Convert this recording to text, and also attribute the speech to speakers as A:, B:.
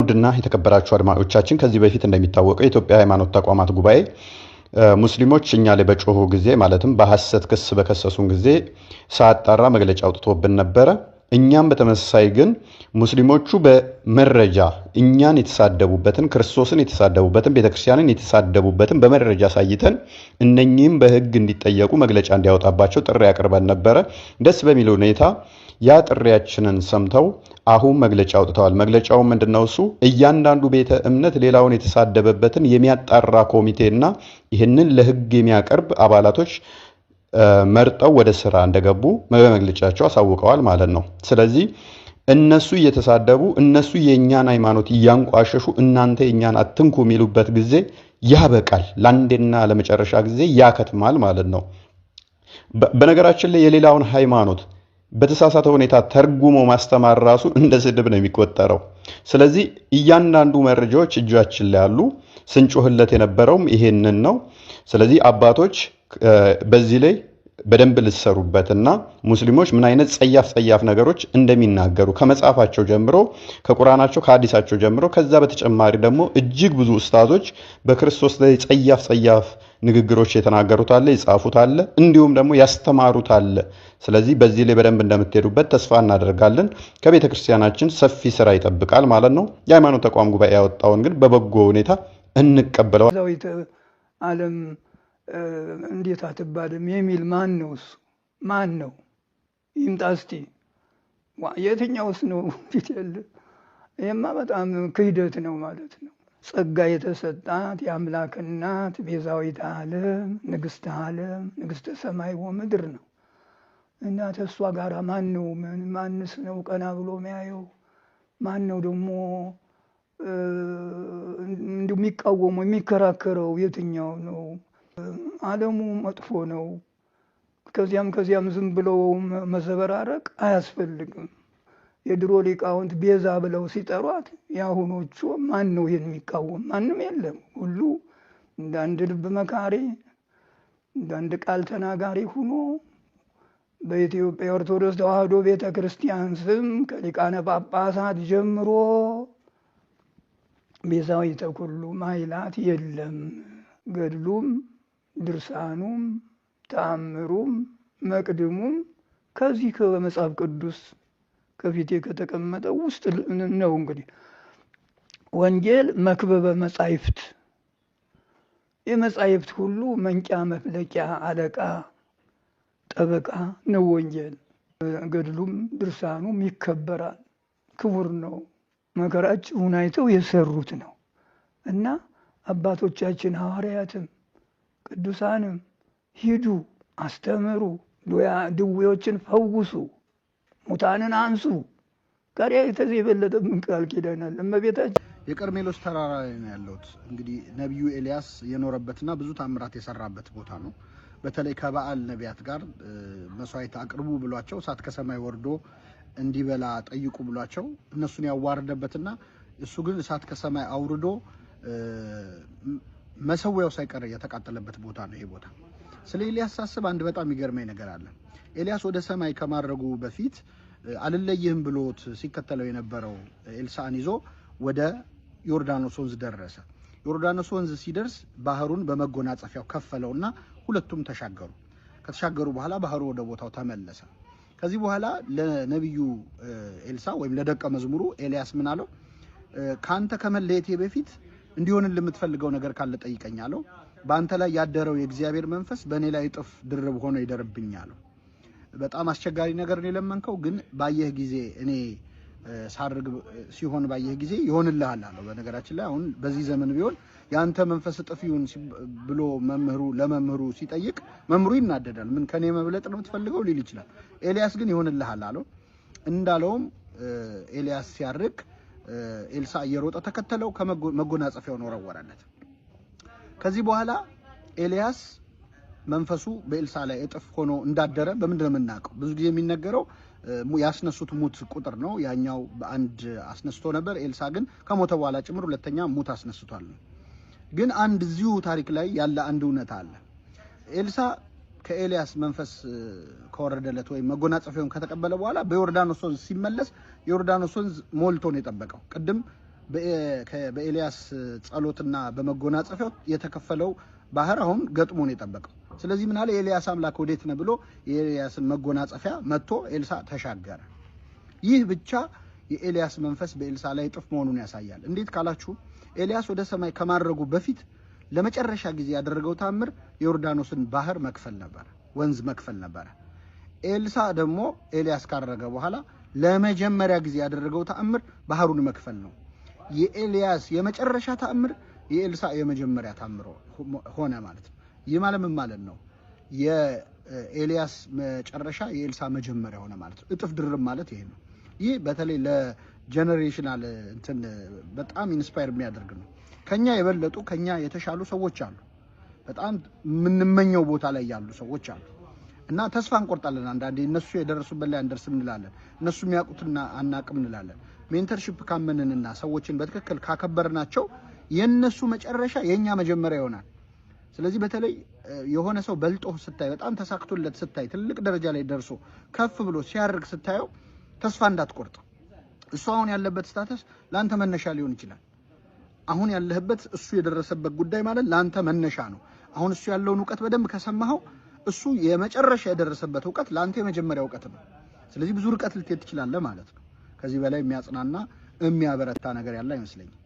A: ውድና የተከበራችሁ አድማጮቻችን ከዚህ በፊት እንደሚታወቀው የኢትዮጵያ ሃይማኖት ተቋማት ጉባኤ ሙስሊሞች እኛ ላይ በጮሁ ጊዜ ማለትም በሐሰት ክስ በከሰሱን ጊዜ ሳጣራ መግለጫ አውጥቶብን ነበር። እኛም በተመሳሳይ ግን ሙስሊሞቹ በመረጃ እኛን የተሳደቡበትን ክርስቶስን የተሳደቡበትን ቤተክርስቲያንን የተሳደቡበትን በመረጃ ሳይተን እነኚህም በህግ እንዲጠየቁ መግለጫ እንዲያወጣባቸው ጥሪ ያቀርበን ነበር። ደስ በሚል ሁኔታ ያ ጥሪያችንን ሰምተው አሁን መግለጫ አውጥተዋል። መግለጫው ምንድነው? እሱ እያንዳንዱ ቤተ እምነት ሌላውን የተሳደበበትን የሚያጣራ ኮሚቴና ይህንን ለህግ የሚያቀርብ አባላቶች መርጠው ወደ ስራ እንደገቡ በመግለጫቸው አሳውቀዋል ማለት ነው። ስለዚህ እነሱ እየተሳደቡ እነሱ የኛን ሃይማኖት እያንቋሸሹ እናንተ የኛን አትንኩ የሚሉበት ጊዜ ያበቃል። ለአንዴና ለመጨረሻ ጊዜ ያከትማል ማለት ነው። በነገራችን ላይ የሌላውን ሃይማኖት በተሳሳተ ሁኔታ ተርጉሞ ማስተማር ራሱ እንደ ስድብ ነው የሚቆጠረው። ስለዚህ እያንዳንዱ መረጃዎች እጃችን ላይ አሉ። ስንጮህለት የነበረውም ይሄንን ነው። ስለዚህ አባቶች በዚህ ላይ በደንብ ልሰሩበትና ሙስሊሞች ምን አይነት ጸያፍ ነገሮች እንደሚናገሩ ከመጽሐፋቸው ጀምሮ ከቁርአናቸው ከሐዲሳቸው ጀምሮ ከዛ በተጨማሪ ደግሞ እጅግ ብዙ ኡስታዞች በክርስቶስ ላይ ጸያፍ ንግግሮች የተናገሩት አለ፣ ይጻፉት አለ፣ እንዲሁም ደግሞ ያስተማሩት አለ። ስለዚህ በዚህ ላይ በደንብ እንደምትሄዱበት ተስፋ እናደርጋለን። ከቤተ ክርስቲያናችን ሰፊ ስራ ይጠብቃል ማለት ነው። የሃይማኖት ተቋም ጉባኤ ያወጣውን ግን በበጎ ሁኔታ እንቀበለው።
B: ዓለም እንዴት አትባልም የሚል ማን ነው? እሱ ማን ነው? ይምጣ እስቲ። የትኛውስ ነው? እንዴት ያለ ይሄማ በጣም ክህደት ነው ማለት ነው። ጸጋ የተሰጣት የአምላክ እናት ቤዛዊተ ዓለም ንግሥተ ዓለም ንግሥተ ሰማይ ወምድር ነው እና ተሷ ጋራ ማንስ ነው ቀና ብሎ የሚያየው? ማን ነው ደግሞ እንዲሁ የሚቃወመው የሚከራከረው? የትኛው ነው? ዓለሙ መጥፎ ነው። ከዚያም ዝም ብለው መዘበራረቅ አያስፈልግም። የድሮ ሊቃውንት ቤዛ ብለው ሲጠሯት የአሁኖቹ ማን ነው ይሄን የሚቃወም? ማንም የለም። ሁሉ እንደ አንድ ልብ መካሪ እንደ አንድ ቃል ተናጋሪ ሆኖ በኢትዮጵያ ኦርቶዶክስ ተዋሕዶ ቤተ ክርስቲያን ስም ከሊቃነ ጳጳሳት ጀምሮ ቤዛዊተ ኩሉ ማይላት የለም። ገድሉም ድርሳኑም ተአምሩም መቅድሙም ከዚህ ከመጽሐፍ ቅዱስ ከፊቴ ከተቀመጠው ውስጥ ነው። እንግዲህ ወንጌል መክበበ መጻሕፍት የመጻሕፍት ሁሉ መንቂያ መፍለቂያ አለቃ ጠበቃ ነው ወንጌል። ገድሉም ድርሳኑም ይከበራል፣ ክቡር ነው። መከራቸውን አይተው የሰሩት ነው እና አባቶቻችን ሐዋርያትም ቅዱሳንም ሂዱ አስተምሩ፣ ድዌዎችን ፈውሱ፣ ሙታንን አንሱ። ታዲያ ከዚህ የበለጠ ምን ቃል ኪዳናል? እመቤታችን
C: የቀርሜሎስ ተራራ ላይ ነው ያለሁት። እንግዲህ ነብዩ ኤልያስ የኖረበትና ብዙ ታምራት የሰራበት ቦታ ነው። በተለይ ከበዓል ነቢያት ጋር መስዋዕት አቅርቡ ብሏቸው እሳት ከሰማይ ወርዶ እንዲበላ ጠይቁ ብሏቸው እነሱን ያዋረደበትና እሱ ግን እሳት ከሰማይ አውርዶ መሰዊያው ሳይቀር የተቃጠለበት ቦታ ነው ይሄ ቦታ። ስለ ኤልያስ ሳስብ አንድ በጣም ይገርመኝ ነገር አለ። ኤልያስ ወደ ሰማይ ከማድረጉ በፊት አልለይህም ብሎት ሲከተለው የነበረው ኤልሳዕን ይዞ ወደ ዮርዳኖስ ወንዝ ደረሰ። ዮርዳኖስ ወንዝ ሲደርስ ባህሩን በመጎናጸፊያው ከፈለውና ሁለቱም ተሻገሩ። ከተሻገሩ በኋላ ባህሩ ወደ ቦታው ተመለሰ። ከዚህ በኋላ ለነብዩ ኤልሳዕ ወይም ለደቀ መዝሙሩ ኤልያስ ምን አለው? ካንተ ከመለየቴ በፊት እንዲሆን ለምትፈልገው ነገር ካለ ጠይቀኝ አለው። በአንተ ላይ ያደረው የእግዚአብሔር መንፈስ በእኔ ላይ እጥፍ ድርብ ሆኖ ይደርብኛል። በጣም አስቸጋሪ ነገር ነው የለመንከው፣ ግን ባየህ ጊዜ እኔ ሳርግ ሲሆን ባየህ ጊዜ ይሆንልሃል አለው። በነገራችን ላይ አሁን በዚህ ዘመን ቢሆን ያንተ መንፈስ እጥፍ ይሁን ብሎ ለመምህሩ ሲጠይቅ መምህሩ ይናደዳል። ምን ከኔ መብለጥ ነው የምትፈልገው ሊል ይችላል። ኤልያስ ግን ይሆንልሃል አለው። እንዳለውም ኤልያስ ሲያርግ ኤልሳዕ እየሮጠ ተከተለው፣ ከመጎናጸፊያው ወረወረለት። ከዚህ በኋላ ኤልያስ መንፈሱ በኤልሳዕ ላይ እጥፍ ሆኖ እንዳደረ በምንድነው የምናውቀው? ብዙ ጊዜ የሚነገረው ያስነሱት ሙት ቁጥር ነው። ያኛው በአንድ አስነስቶ ነበር። ኤልሳዕ ግን ከሞተ በኋላ ጭምር ሁለተኛ ሙት አስነስቷል። ግን አንድ እዚሁ ታሪክ ላይ ያለ አንድ እውነት አለ። ኤልሳዕ ከኤልያስ መንፈስ ከወረደለት ወይ መጎናጸፊያውን ከተቀበለ በኋላ በዮርዳኖስ ወንዝ ሲመለስ ዮርዳኖስ ወንዝ ሞልቶ ነው የጠበቀው። ቅድም በኤልያስ ጸሎትና በመጎናጸፊያው የተከፈለው ባህር አሁን ገጥሞን የጠበቀው። ስለዚህ ምን አለ ኤልያስ አምላክ ወዴት ነው ብሎ የኤልያስን መጎናጸፊያ መጥቶ ኤልሳ ተሻገረ። ይህ ብቻ የኤልያስ መንፈስ በኤልሳ ላይ ጥፍ መሆኑን ያሳያል። እንዴት ካላችሁ ኤልያስ ወደ ሰማይ ከማድረጉ በፊት ለመጨረሻ ጊዜ ያደረገው ታምር የዮርዳኖስን ባህር መክፈል ነበር፣ ወንዝ መክፈል ነበር። ኤልሳ ደግሞ ኤልያስ ካረገ በኋላ ለመጀመሪያ ጊዜ ያደረገው ታምር ባህሩን መክፈል ነው። የኤልያስ የመጨረሻ ታምር የኤልሳ የመጀመሪያ ታምር ሆነ ማለት ነው። ይህ ማለት ነው የኤልያስ መጨረሻ የኤልሳ መጀመሪያ ሆነ ማለት ነው። እጥፍ ድርብ ማለት ይሄ ነው። ይህ በተለይ ለጀነሬሽናል እንትን በጣም ኢንስፓየር የሚያደርግ ነው። ከኛ የበለጡ ከኛ የተሻሉ ሰዎች አሉ። በጣም የምንመኘው ቦታ ላይ ያሉ ሰዎች አሉ እና ተስፋ እንቆርጣለን። አንዳንዴ እነሱ የደረሱበት ላይ አንደርስም እንላለን፣ እነሱ የሚያውቁትና አናቅም እንላለን። ሜንተርሺፕ ካመንንና ሰዎችን በትክክል ካከበርናቸው የነሱ መጨረሻ የኛ መጀመሪያ ይሆናል። ስለዚህ በተለይ የሆነ ሰው በልጦ ስታይ፣ በጣም ተሳክቶለት ስታይ፣ ትልቅ ደረጃ ላይ ደርሶ ከፍ ብሎ ሲያርግ ስታየው ተስፋ እንዳትቆርጥ። እሱ አሁን ያለበት ስታተስ ላንተ መነሻ ሊሆን ይችላል። አሁን ያለህበት እሱ የደረሰበት ጉዳይ ማለት ላንተ መነሻ ነው። አሁን እሱ ያለውን ዕውቀት በደንብ ከሰማኸው እሱ የመጨረሻ የደረሰበት ዕውቀት ላንተ የመጀመሪያ ዕውቀት ነው። ስለዚህ ብዙ ርቀት ልትሄድ ትችላለህ ማለት ነው። ከዚህ በላይ የሚያጽናና የሚያበረታ ነገር ያለ አይመስለኝም።